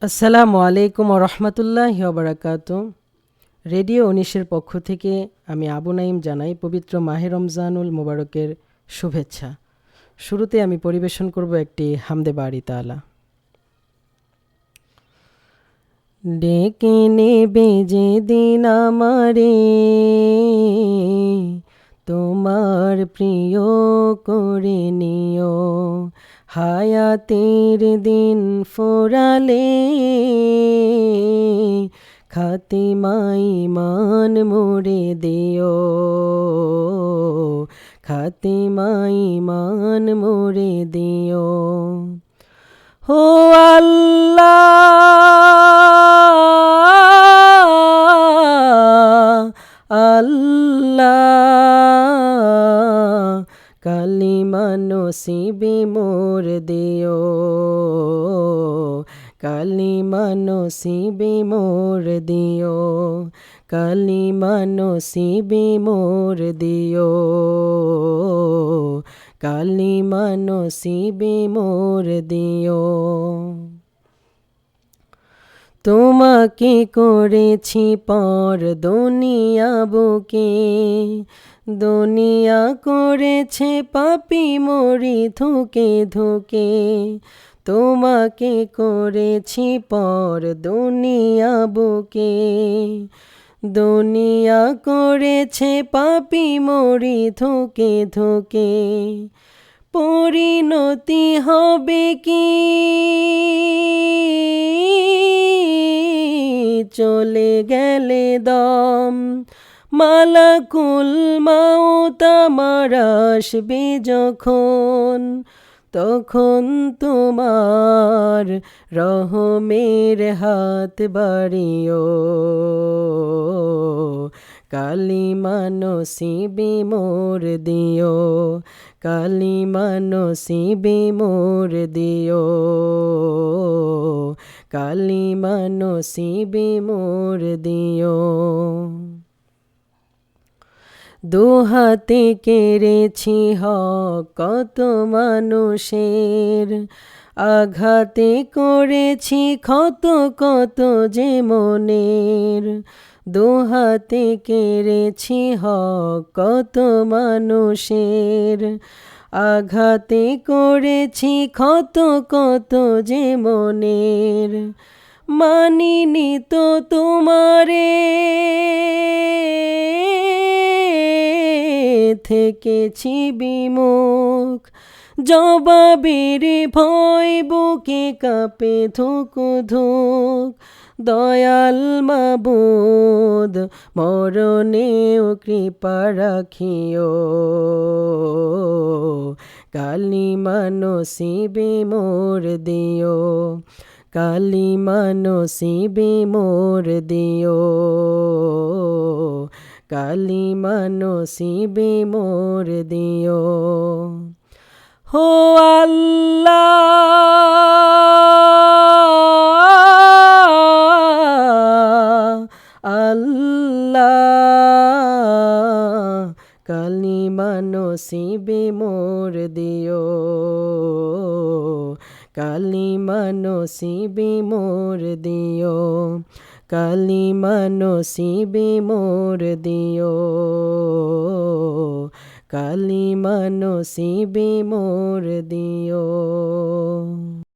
আসসালামু আলাইকুম রহমতুল্লাহ বারাকাতু। রেডিও ১৯-এর পক্ষ থেকে আমি আবু নাইম জানাই পবিত্র মাহে রমজানুল মুবারকের শুভেচ্ছা। শুরুতে আমি পরিবেশন করব একটি হামদে বাড়ি তাআলা। ডেকে নেবে যেদিন আমারে, তোমার প্রিয় করে নিও। হায়াতের দিন ফোরালে, খাতিমাই মান মোরে দিও। খাতিমাই মান মোরে দিও। হো আল্লাহ আল্লাহ, কালিমা নসিবে মোর দিও। কালিমা নসিবে মোর দিও। কালিমা নসিবে মোর দিও। কালিমা নসিবে মোর দিও। তোমাকে করেছি পর দুনিয়া বুকে, দুনিয়া করেছে পাপী মরি ধুকে ধুকে। তোমাকে করেছি পর দুনিয়া বুকে, দুনিয়া করেছে পাপী মরি ধুকে ধুকে। পরিণতি হবে কি চলে গেলে দম, মালাকুল মাউত আমার আসবে যখন, তখন তোমার রহমের হাত বাড়িও। কালিমা নসিবে মোর দিও। কালিমা নসিবে মোর দিও। কালিমা নসিবে মোর দিও। দুহাতে কেড়েছি হক কত মানুষের, আঘাতে করেছি ক্ষত কত যে মনের। দুহাতে কেড়েছি হক কত মানুষের, আঘাতে করেছি ক্ষত কত যে মনের। মানিনি তো তোমারে, থেকেছি বিমুখ, জবাবের ভয় বুকে কাঁপে ধুক ধুক। দয়াল মাবুদ মরণেও কৃপা রাখিও। কালিমা নসিবে মোর দিও। কালিমা নসিবে মোর দিও। কালিমা নসিবে মোর দিও। হো আল্লাহ আল্লাহ, কালিমা নসিবে মোর দিও। কালিমা নসিবে মোর দিও। কালিমা নসিবে মোর দিও। কালিমা নসিবে মোর দিও।